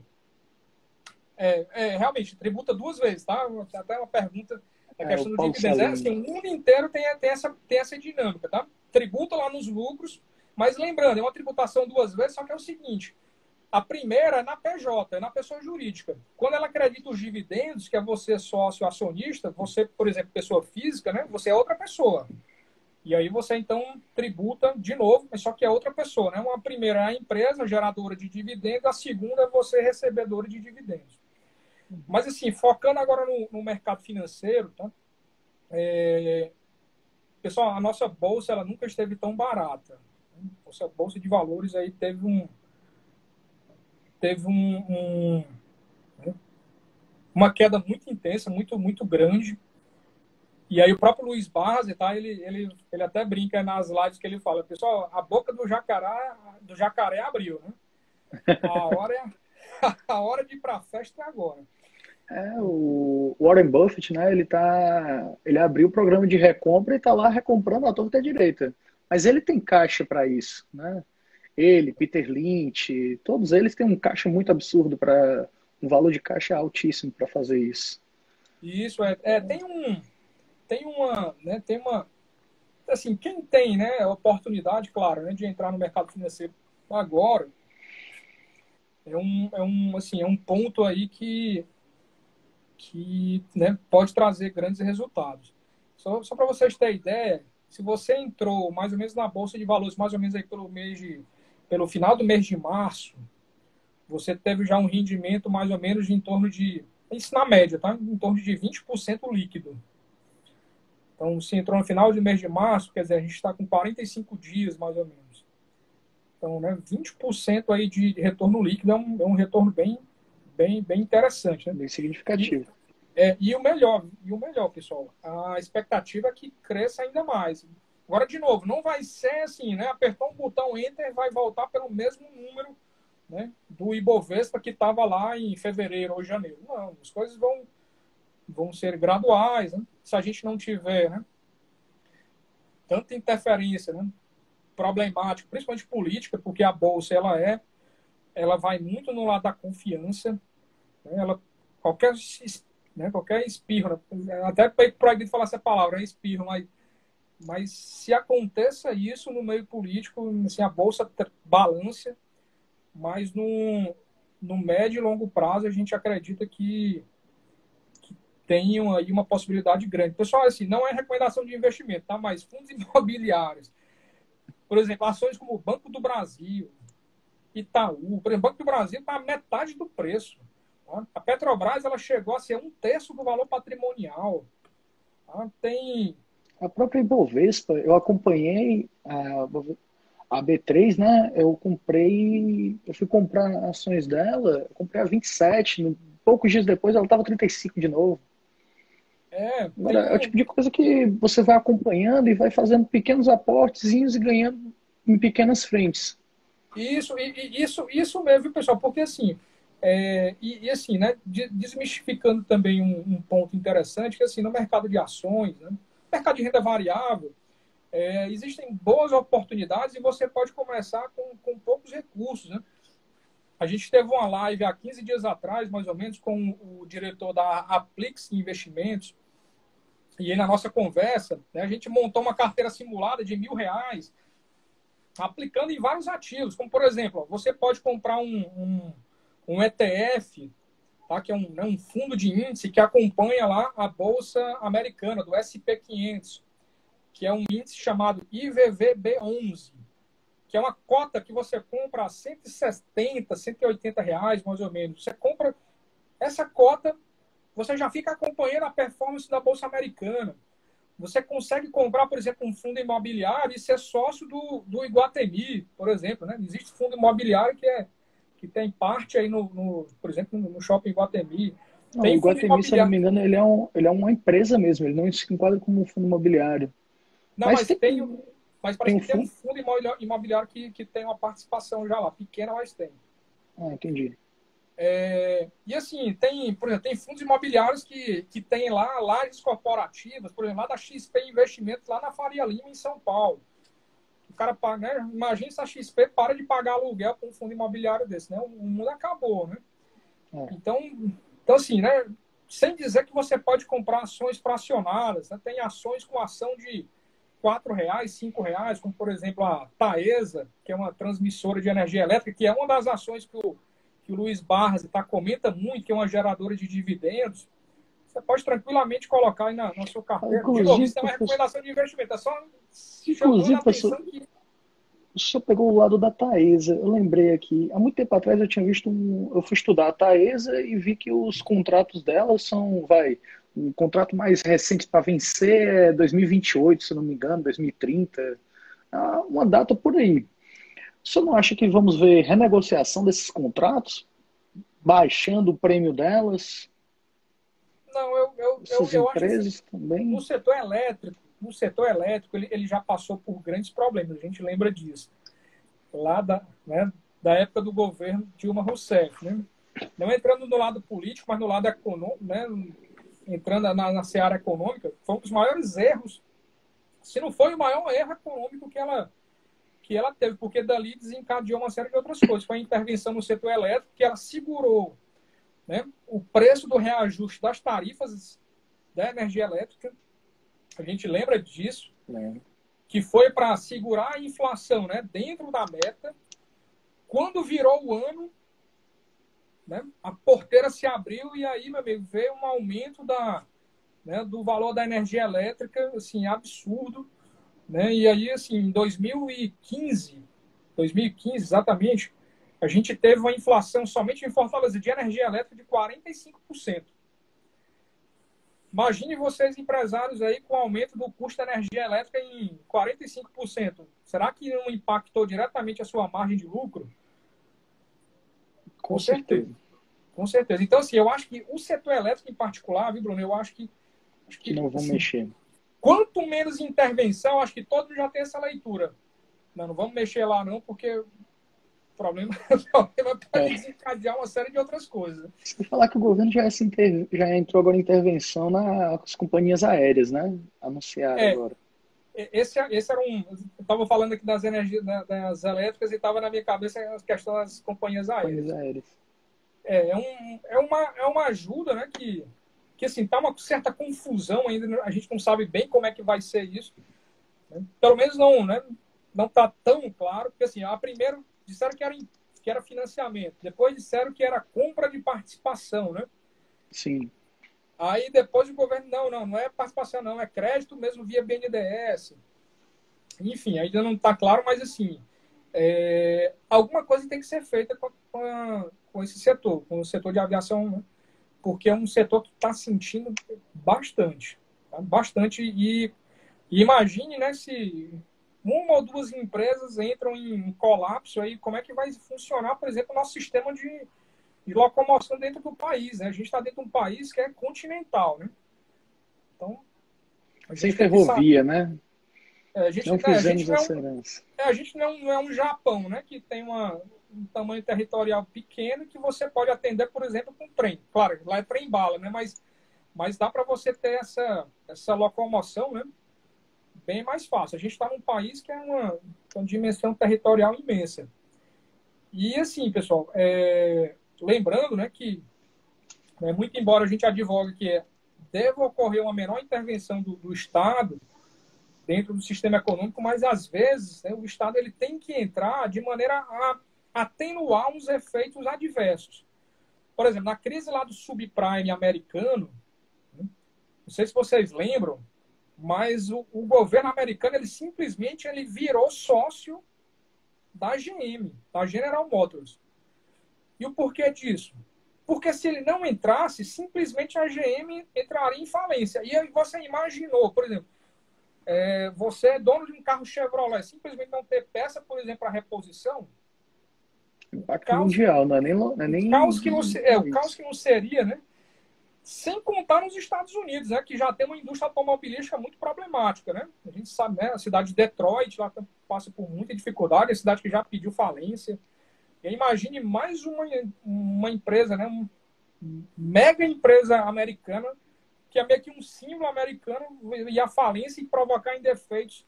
realmente tributa 2 vezes, tá? Até uma pergunta da questão do dividendos. Assim, o mundo inteiro tem essa dinâmica, tá? Tributa lá nos lucros, mas lembrando, é uma tributação 2 vezes, só que é o seguinte, a primeira é na PJ, é na pessoa jurídica. Quando ela acredita os dividendos, que é você sócio acionista, você, por exemplo, pessoa física, né? Você é outra pessoa. E aí você, então, tributa de novo, mas só que é outra pessoa, né? Uma primeira é a empresa geradora de dividendos, a segunda é você recebedora de dividendos. Mas, assim, focando agora no mercado financeiro, tá? Pessoal, a nossa bolsa, ela nunca esteve tão barata. Nossa bolsa de valores aí teve uma queda muito intensa, muito grande. E aí o próprio Luiz Barsi, tá? Ele até brinca nas lives que ele fala, pessoal, a boca do jacaré abriu, né? A hora de ir para a festa é agora. O Warren Buffett, né? Ele abriu o programa de recompra e está lá recomprando a torta direita. Mas ele tem caixa para isso, né? Ele, Peter Lynch, todos eles têm um caixa muito absurdo para um valor de caixa altíssimo para fazer isso. Isso tem uma assim, quem tem, né, a oportunidade, claro, né, de entrar no mercado financeiro agora é um ponto aí que né, pode trazer grandes resultados. Só para vocês terem ideia, se você entrou mais ou menos na bolsa de valores, mais ou menos aí pelo final do mês de março, você teve já um rendimento mais ou menos de em torno de, isso na média, tá? Em torno de 20% líquido. Então, se entrou no final do mês de março, quer dizer, a gente está com 45 dias, mais ou menos. Então, né, 20% aí de retorno líquido é um retorno bem interessante, né? Bem significativo. E o melhor, pessoal, a expectativa é que cresça ainda mais. Agora, de novo, não vai ser assim, né? Apertou um botão Enter, vai voltar pelo mesmo número, né, do Ibovespa que estava lá em fevereiro ou janeiro. Não, as coisas vão ser graduais, né? Se a gente não tiver, né, tanta interferência, né, problemática, principalmente política, porque a Bolsa ela vai muito no lado da confiança, né? Qualquer espirro, né? Até proibido falar essa palavra, é espirro, mas se aconteça isso no meio político, assim, a Bolsa balança, mas no médio e longo prazo a gente acredita que tem aí uma possibilidade grande. Pessoal, assim, não é recomendação de investimento, tá? Mas fundos imobiliários, por exemplo, ações como o Banco do Brasil, Itaú, por exemplo, o Banco do Brasil está a metade do preço. Tá? A Petrobras ela chegou a ser 1/3 do valor patrimonial. Tá? Tem. A própria Ibovespa, eu acompanhei a B3, né? Eu fui comprar ações dela, eu comprei a 27, poucos dias depois ela estava 35 de novo. Agora, é o tipo de coisa que você vai acompanhando e vai fazendo pequenos aportezinhos e ganhando em pequenas frentes. Isso mesmo, viu, pessoal? Porque assim, assim, né, desmistificando também um ponto interessante, que assim, no mercado de ações, né, mercado de renda variável, existem boas oportunidades e você pode começar com poucos recursos, né? A gente teve uma live há 15 dias atrás, mais ou menos, com o diretor da Aplix Investimentos, e aí na nossa conversa, né, a gente montou uma carteira simulada de R$ 1.000, aplicando em vários ativos, como por exemplo, você pode comprar um ETF, tá, que é um fundo de índice que acompanha lá a Bolsa Americana, do SP 500, que é um índice chamado IVVB11, que é uma cota que você compra a R$ 170, R$ 180, mais ou menos. Você compra essa cota, você já fica acompanhando a performance da Bolsa Americana. Você consegue comprar, por exemplo, um fundo imobiliário e ser sócio do Iguatemi, por exemplo. Né? Existe fundo imobiliário que tem parte aí, por exemplo, no Shopping Iguatemi. Não, o Tem fundo Iguatemi, se eu não imobiliário. me engano, ele é uma empresa mesmo, ele não se enquadra como um fundo imobiliário. Não, Mas mas tem parece um que tem um fundo. fundo imobiliário que tem uma participação já lá, pequena, mas tem. Ah, entendi. E assim, por exemplo, tem fundos imobiliários que tem lá lajes corporativas, por exemplo, lá da XP Investimentos, lá na Faria Lima, em São Paulo. O cara paga, né? Imagina se a XP para de pagar aluguel para um fundo imobiliário desse, né? O mundo acabou, né? Então, assim, né? Sem dizer que você pode comprar ações fracionadas, né? Tem ações com ação de R$ 4, R$ 5, como por exemplo a Taesa, que é uma transmissora de energia elétrica, que é uma das ações que o Luiz Barras comenta muito, que é uma geradora de dividendos. Você pode tranquilamente colocar aí na sua carteira. De novo, Inclusive, isso não é recomendação de investimento, é só chamando a inclusive, atenção que... o senhor pegou o lado da Taesa. Eu lembrei aqui, há muito tempo atrás eu tinha visto eu fui estudar a Taesa e vi que os contratos dela são, o contrato mais recente para vencer é 2028, se não me engano, 2030, uma data por aí. O senhor não acha que vamos ver renegociação desses contratos, baixando o prêmio delas? Não, Essas eu acho assim, empresas também? no setor elétrico ele já passou por grandes problemas, a gente lembra disso. Lá da época do governo Dilma Rousseff, né? Não entrando no lado político, mas no lado econômico, né? Entrando na seara econômica, foi um dos maiores erros, se não foi o maior erro econômico que ela teve, porque dali desencadeou uma série de outras coisas. Foi a intervenção no setor elétrico, que ela segurou, né, o preço do reajuste das tarifas da energia elétrica. A gente lembra disso, que foi para segurar a inflação, né, dentro da meta. Quando virou o ano, né, a porteira se abriu e aí, meu amigo, veio um aumento do valor da energia elétrica, assim, absurdo. Né? E aí, assim, em 2015 exatamente, a gente teve uma inflação somente em Fortaleza de energia elétrica de 45%. Imagine vocês, empresários, aí com o aumento do custo da energia elétrica em 45%. Será que não impactou diretamente a sua margem de lucro? Com certeza. Com certeza. Então, assim, eu acho que o setor elétrico em particular, viu, Bruno? Eu acho que Que não vão assim, mexer. quanto menos intervenção, acho que todo mundo já tem essa leitura. Não vamos mexer lá não, porque o problema pode desencadear uma série de outras coisas. Se falar que o governo já entrou agora em intervenção nas companhias aéreas, né? Anunciaram agora. Esse era um... Eu estava falando aqui das energias das elétricas e estava na minha cabeça a questão das companhias aéreas. É uma ajuda, né, que assim, tá uma certa confusão ainda, a gente não sabe bem como é que vai ser isso. Né? Pelo menos não, né, não tá tão claro, porque assim, primeiro disseram que era financiamento, depois disseram que era compra de participação, né? Sim. Aí depois o governo, não é participação não, é crédito mesmo via BNDES. Enfim, ainda não está claro, mas assim, alguma coisa tem que ser feita com esse setor, com o setor de aviação, né? Porque é um setor que está sentindo bastante. Tá? Bastante. E imagine, né, se uma ou duas empresas entram em colapso, aí como é que vai funcionar, por exemplo, o nosso sistema de locomoção dentro do país, né? A gente está dentro de um país que é continental, né? Então, a gente Sem tem que saber. ferrovia, né? A gente, Não a gente fizemos não é essa herança. a gente não é um Japão, né? Que tem um tamanho territorial pequeno que você pode atender, por exemplo, com trem. Claro, lá é trem-bala, né? Mas dá para você ter essa locomoção, né? Bem mais fácil. A gente está num país que é uma dimensão territorial imensa. E assim, pessoal, lembrando, né, que muito embora a gente advogue que deve ocorrer uma menor intervenção do Estado dentro do sistema econômico, mas às vezes, né, o Estado ele tem que entrar de maneira a atenuar uns efeitos adversos. Por exemplo, na crise lá do subprime americano, né, não sei se vocês lembram, mas o governo americano ele simplesmente virou sócio da GM, da General Motors. E o porquê disso? Porque se ele não entrasse, simplesmente a GM entraria em falência. E aí você imaginou, por exemplo, você é dono de um carro Chevrolet, simplesmente não ter peça, por exemplo, para reposição, Impacto mundial, não é nem o caos que não seria, né? Sem contar nos Estados Unidos, né? Que já tem uma indústria automobilística muito problemática, né? A gente sabe, né? A cidade de Detroit lá passa por muita dificuldade, a cidade que já pediu falência. E imagine mais uma empresa, né? Uma mega empresa americana que é meio que um símbolo americano e a falência e provocar indefeitos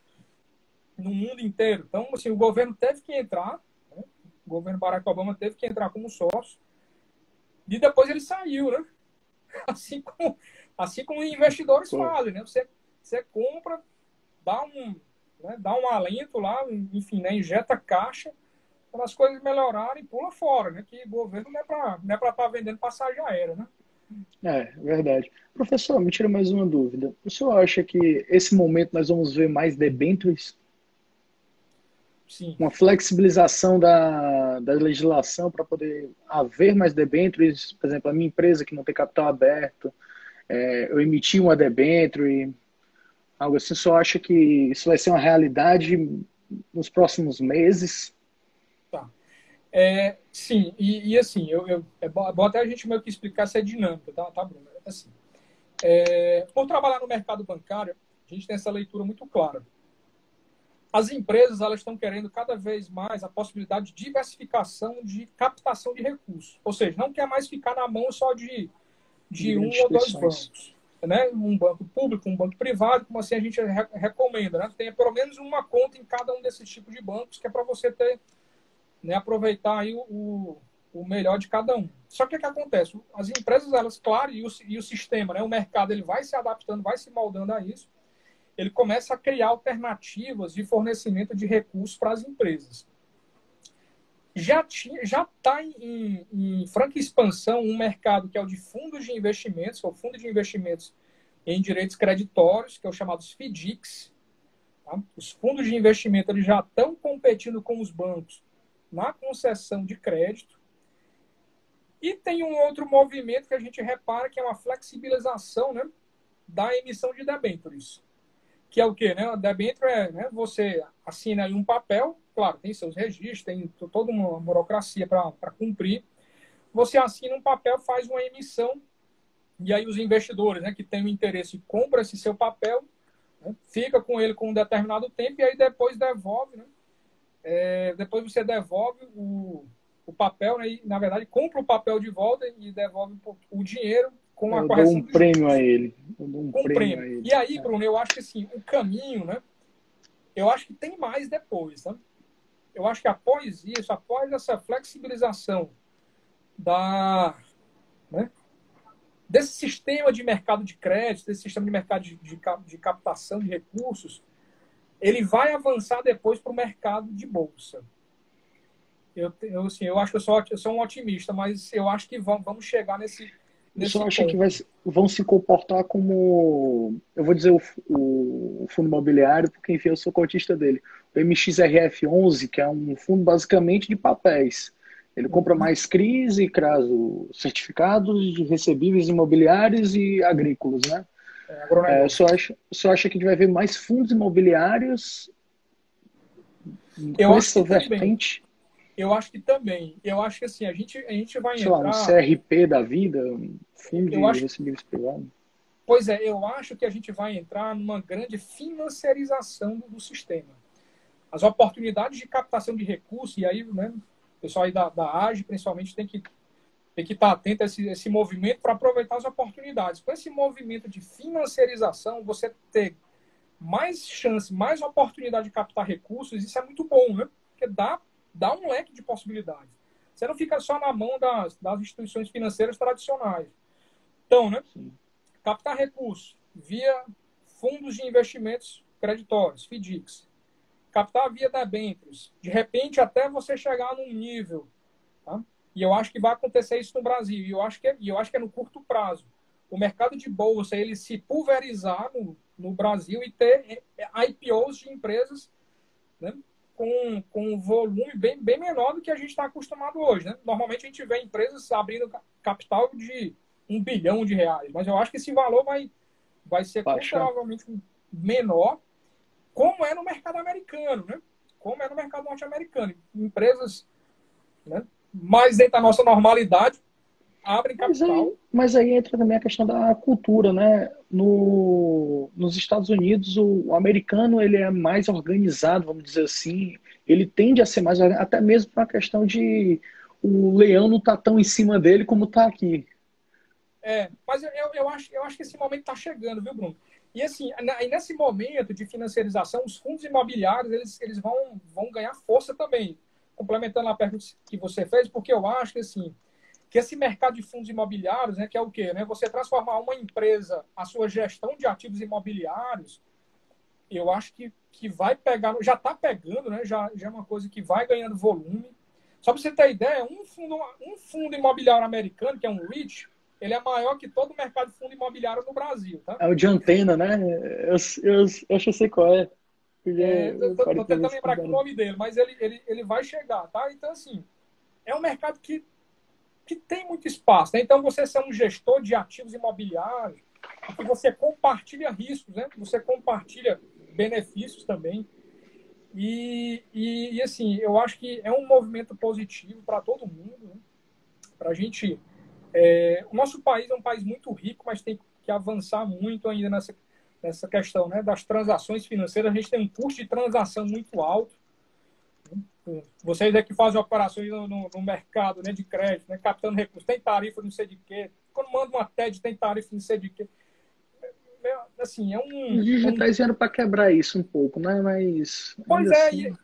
no mundo inteiro. Então, assim, o governo teve que entrar, né? O governo Barack Obama teve que entrar como sócio e depois ele saiu, né? Assim como investidores fazem, né? Você compra, dá um alento lá, enfim, né? Injeta caixa para as coisas melhorarem e pula fora, né? Que o governo não é para estar vendendo passagem aérea, né? Verdade. Professor, me tira mais uma dúvida. O senhor acha que esse momento nós vamos ver mais debêntures? Sim. Uma flexibilização da legislação para poder haver mais debêntures? Por exemplo, a minha empresa que não tem capital aberto, eu emiti uma debênture, algo assim. O senhor acha que isso vai ser uma realidade nos próximos meses? Tá. Sim, e assim, é bom até a gente meio que explicar essa dinâmica, tá Bruno? Assim, por trabalhar no mercado bancário, a gente tem essa leitura muito clara. As empresas elas estão querendo cada vez mais a possibilidade de diversificação de captação de recursos. Ou seja, não quer mais ficar na mão só de um ou dois bancos. Né? Um banco público, um banco privado, como assim a gente recomenda. Né? Tenha pelo menos uma conta em cada um desses tipos de bancos, que é para você ter, né, aproveitar aí o melhor de cada um. Só que o que acontece? As empresas, elas, claro, e o sistema, né, o mercado, ele vai se adaptando, vai se moldando a isso. Ele começa a criar alternativas de fornecimento de recursos para as empresas. Já está em franca expansão um mercado que é o de fundos de investimentos, que é o fundo de investimentos em direitos creditórios, que é o chamado FDICs. Tá? Os fundos de investimento eles já estão competindo com os bancos na concessão de crédito. E tem um outro movimento que a gente repara que é uma flexibilização, né, da emissão de debêntures. Que é o quê? Né? A debênture é, né, você assina aí um papel, claro, tem seus registros, tem toda uma burocracia para cumprir. Você assina um papel, faz uma emissão, e aí os investidores, né, que têm o interesse compram esse seu papel, né, fica com ele com um determinado tempo, e aí depois devolve, né? Depois você devolve o papel, né, e, na verdade, compra o papel de volta e devolve o dinheiro com a Eu dou correção um dos prêmio juros. a ele. Eu dou um Com prêmio a prêmio. ele. E aí, Bruno, eu acho que assim, o caminho, né? Eu acho que tem mais depois, tá? Eu acho que após isso, após essa flexibilização né, desse sistema de mercado de crédito, desse sistema de mercado de captação de recursos, ele vai avançar depois para o mercado de bolsa. Assim, eu acho que eu sou um otimista, mas eu acho que vamos chegar nesse Você acha que ponto. vão se comportar como, eu vou dizer o fundo imobiliário, porque enfim, eu sou cotista dele, o MXRF11, que é um fundo basicamente de papéis. Ele compra mais CRIs e CRASO, certificados de recebíveis imobiliários e agrícolas, né? Agronegócio. Você acha que a gente vai ver mais fundos imobiliários Eu com acho essa que também. vertente? Eu acho que também. Eu acho que assim, a gente vai Sei lá, um entrar. CRP da vida, um fundo Eu de acho, recebíveis privados? pois é, eu acho que a gente vai entrar numa grande financiarização do sistema. As oportunidades de captação de recursos, e aí, né, o pessoal aí da AGE, principalmente, tem que estar atento a esse movimento para aproveitar as oportunidades. Com esse movimento de financiarização, você ter mais chance, mais oportunidade de captar recursos, isso é muito bom, né? Porque dá um leque de possibilidades. Você não fica só na mão das instituições financeiras tradicionais. Então, né? Sim. Captar recursos via fundos de investimentos creditórios, FDICs. Captar via debêntures. De repente, até você chegar num nível. Tá? E eu acho que vai acontecer isso no Brasil. E eu acho que é no curto prazo. O mercado de bolsa, ele se pulverizar no Brasil e ter IPOs de empresas, né, com um volume bem menor do que a gente está acostumado hoje. Né? Normalmente a gente vê empresas abrindo capital de R$ 1 bilhão, mas eu acho que esse valor vai ser consideravelmente menor, como é no mercado americano, né? Como é no mercado norte-americano. Empresas, né, mais dentro da nossa normalidade abrem capital. Mas aí entra também a questão da cultura, né? Nos Estados Unidos, o americano ele é mais organizado, vamos dizer assim. Ele tende a ser mais organizado, até mesmo para a questão de o leão não tá tão em cima dele como tá aqui. Mas eu acho que esse momento está chegando, viu, Bruno? E assim, nesse momento de financiarização, os fundos imobiliários eles vão ganhar força também. Complementando a pergunta que você fez, porque eu acho que assim, que esse mercado de fundos imobiliários, né, que é o quê? Né? Você transformar uma empresa, a sua gestão de ativos imobiliários, eu acho que vai pegar, já está pegando, né? Já é uma coisa que vai ganhando volume. Só para você ter ideia, um fundo imobiliário americano, que é um REIT, ele é maior que todo o mercado de fundo imobiliário no Brasil, tá? É o de antena, né? Eu acho que eu sei qual é. Tô tentando lembrar aqui o nome dele, mas ele vai chegar, tá? Então, assim, é um mercado que tem muito espaço, né? Então, você ser um gestor de ativos imobiliários, que você compartilha riscos, né? Você compartilha benefícios também. E assim, eu acho que é um movimento positivo para todo mundo, né? Para a gente. O nosso país é um país muito rico, mas tem que avançar muito ainda nessa questão, né, das transações financeiras. A gente tem um custo de transação muito alto. Vocês é que fazem operações no mercado, né, de crédito, né, captando recursos, tem tarifa não sei de quê. Quando manda uma TED, tem tarifa não sei de quê. Assim, Os digitais vieram para quebrar isso um pouco, né? Mas pois ainda é, assim.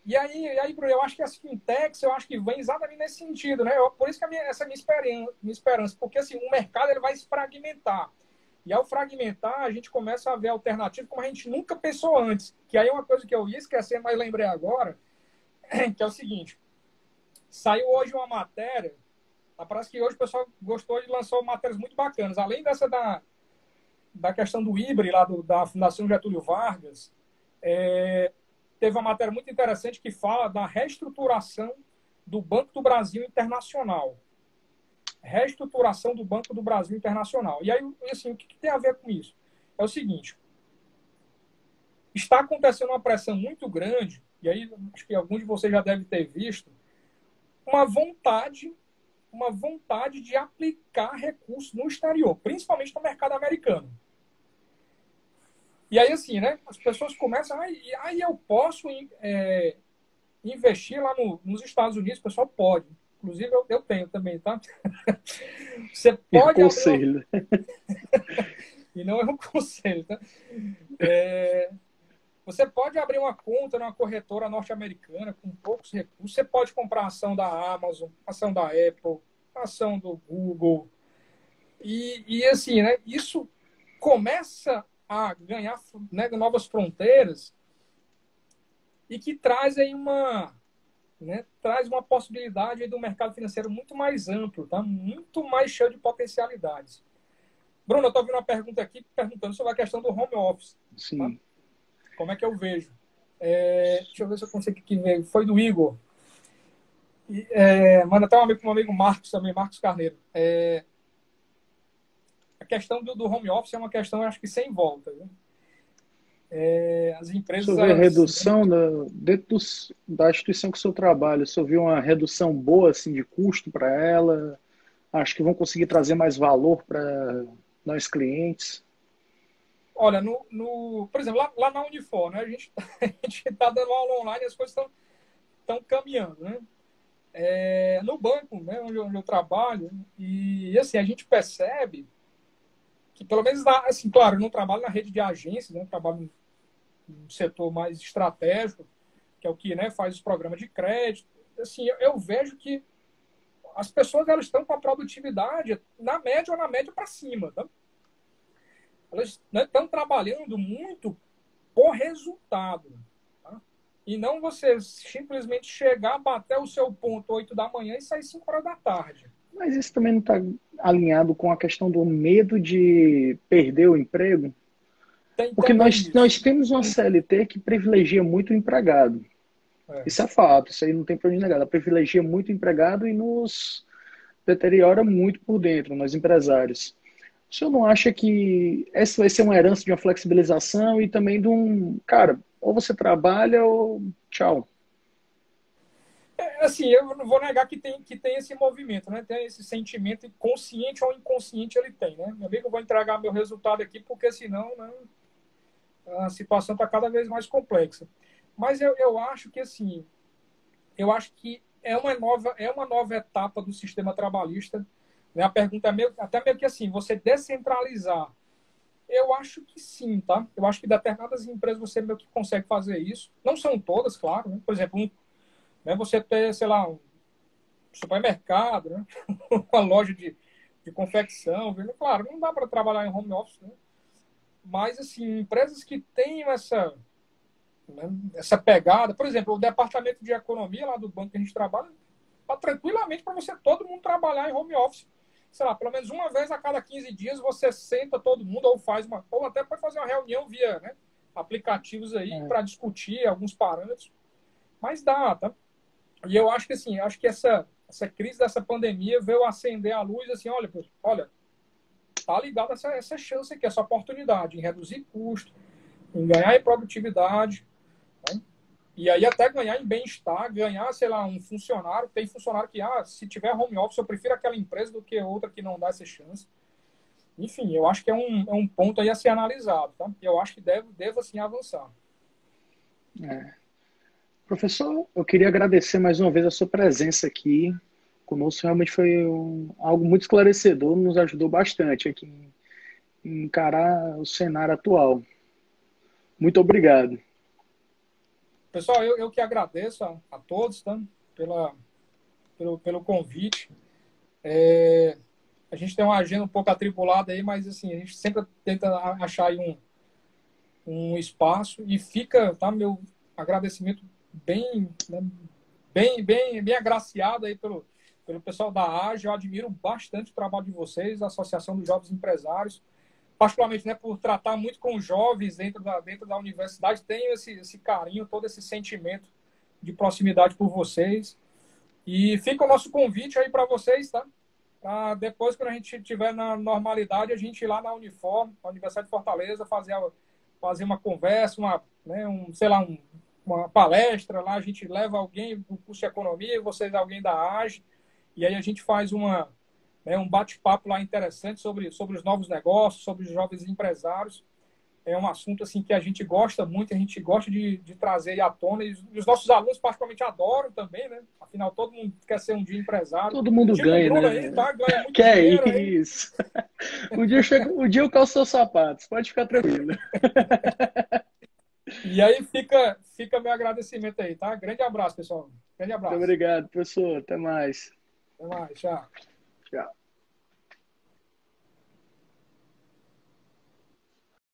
E aí, Bruno, eu acho que as fintechs, eu acho que vem exatamente nesse sentido, né? Por isso que essa é a minha esperança, porque assim, o mercado ele vai se fragmentar. E ao fragmentar, a gente começa a ver alternativas como a gente nunca pensou antes. Que aí é uma coisa que eu ia esquecer, mas lembrei agora, que é o seguinte. Saiu hoje uma matéria, parece que hoje o pessoal gostou e lançou matérias muito bacanas. Além dessa da questão do IBRE, lá da Fundação Getúlio Vargas, teve uma matéria muito interessante que fala da reestruturação do Banco do Brasil Internacional. Reestruturação do Banco do Brasil Internacional. E aí, assim, o que tem a ver com isso? é o seguinte, está acontecendo uma pressão muito grande, e aí acho que alguns de vocês já devem ter visto, uma vontade de aplicar recursos no exterior, principalmente no mercado americano. E aí, assim, né, as pessoas começam, aí eu posso investir lá nos Estados Unidos, o pessoal pode. Inclusive, eu tenho também, tá? Você pode Conselho. E não é um conselho, tá? Você pode abrir uma conta numa corretora norte-americana com poucos recursos. Você pode comprar ação da Amazon, ação da Apple, ação do Google. E assim, né? Isso começa a ganhar, né, novas fronteiras e que traz aí traz uma possibilidade do mercado financeiro muito mais amplo, tá? Muito mais cheio de potencialidades. Bruno, eu estou vendo uma pergunta aqui perguntando sobre a questão do home office. Sim. Tá? Como é que eu vejo? Deixa eu ver se eu consigo aqui ver. Foi do Igor. Manda até um amigo Marcos também, Marcos Carneiro. A questão do home office é uma questão, acho que sem volta. Né? As empresas... Se houver redução dentro da instituição que o senhor trabalha, se houver uma redução boa assim, de custo para ela, acho que vão conseguir trazer mais valor para nós clientes. Olha, por exemplo, lá na Unifor, né, a gente está dando aula online e as coisas estão caminhando. Né? No banco, né, onde eu trabalho, e assim, a gente percebe que, pelo menos, assim, claro, eu não trabalho na rede de agências, né, eu trabalho no setor mais estratégico, que é o que, né, faz os programas de crédito. Assim, eu vejo que as pessoas elas estão com a produtividade na média ou na média para cima. Tá? Elas, né, estão trabalhando muito por resultado. Tá? E não você simplesmente chegar, bater o seu ponto 8 da manhã e sair 5 horas da tarde. Mas isso também não está alinhado com a questão do medo de perder o emprego? Porque nós temos uma CLT que privilegia muito o empregado. Isso é fato, isso aí não tem para onde negar. Ela privilegia muito o empregado e nos deteriora muito por dentro, nós empresários. O senhor não acha que essa vai ser uma herança de uma flexibilização e também de um... Cara, ou você trabalha ou tchau. Assim, eu não vou negar que tem esse movimento, né? Tem esse sentimento consciente ou inconsciente ele tem, né? Meu amigo, eu vou entregar meu resultado aqui porque senão, né, a situação está cada vez mais complexa. Mas eu acho que, assim, eu acho que é uma nova etapa do sistema trabalhista. Né? A pergunta é até meio que assim, você descentralizar. Eu acho que sim, tá? Eu acho que determinadas empresas você meio que consegue fazer isso. Não são todas, claro. Né? Por exemplo, né, você ter, sei lá, um supermercado, né? Uma loja de confecção. Claro, não dá para trabalhar em home office, né? Mas, assim, empresas que têm essa pegada, por exemplo, o departamento de economia lá do banco que a gente trabalha, tá tranquilamente para todo mundo trabalhar em home office. Sei lá, pelo menos uma vez a cada 15 dias você senta todo mundo ou até pode fazer uma reunião via, né, aplicativos aí para discutir alguns parâmetros. Mas dá, tá? E eu acho que assim, essa crise dessa pandemia veio acender a luz assim, olha, tá ligado essa chance aqui, essa oportunidade em reduzir custo, em ganhar em produtividade, né? E aí até ganhar em bem-estar, ganhar, sei lá, um funcionário. Tem funcionário que, se tiver home office, eu prefiro aquela empresa do que outra que não dá essa chance. Enfim, eu acho que é um ponto aí a ser analisado, tá? Eu acho que deve assim, avançar. Professor, eu queria agradecer mais uma vez a sua presença aqui conosco. Realmente foi algo muito esclarecedor, nos ajudou bastante aqui em encarar o cenário atual. Muito obrigado. Pessoal, eu que agradeço a todos, tá? Pelo convite. A gente tem uma agenda um pouco atribulada aí, mas assim, a gente sempre tenta achar aí um espaço e fica, tá, meu agradecimento bem agraciado aí pelo pessoal da AGE. Eu admiro bastante o trabalho de vocês, a Associação dos Jovens Empresários, particularmente, né, por tratar muito com jovens dentro da universidade. Tenho esse carinho, todo esse sentimento de proximidade por vocês. E fica o nosso convite aí para vocês, tá? para depois, quando a gente estiver na normalidade, a gente ir lá na Unifor, na Universidade de Fortaleza, fazer uma conversa, né, sei lá, uma palestra lá, a gente leva alguém do curso de economia, vocês alguém da AGE, e aí a gente faz um bate-papo lá interessante sobre os novos negócios, sobre os jovens empresários. É um assunto assim que a gente gosta muito, a gente gosta de trazer à tona, e os nossos alunos particularmente adoram também, né? Afinal, todo mundo quer ser um dia empresário. Todo mundo Tipo o ganha, Bruno né? aí, tá? Ganha muito Que é dinheiro aí. isso. Um dia eu calço seus sapatos, pode ficar tranquilo. E aí fica meu agradecimento aí, tá? Grande abraço, pessoal. Grande Muito abraço. obrigado, professor. Até mais. Até mais, tchau. Tchau.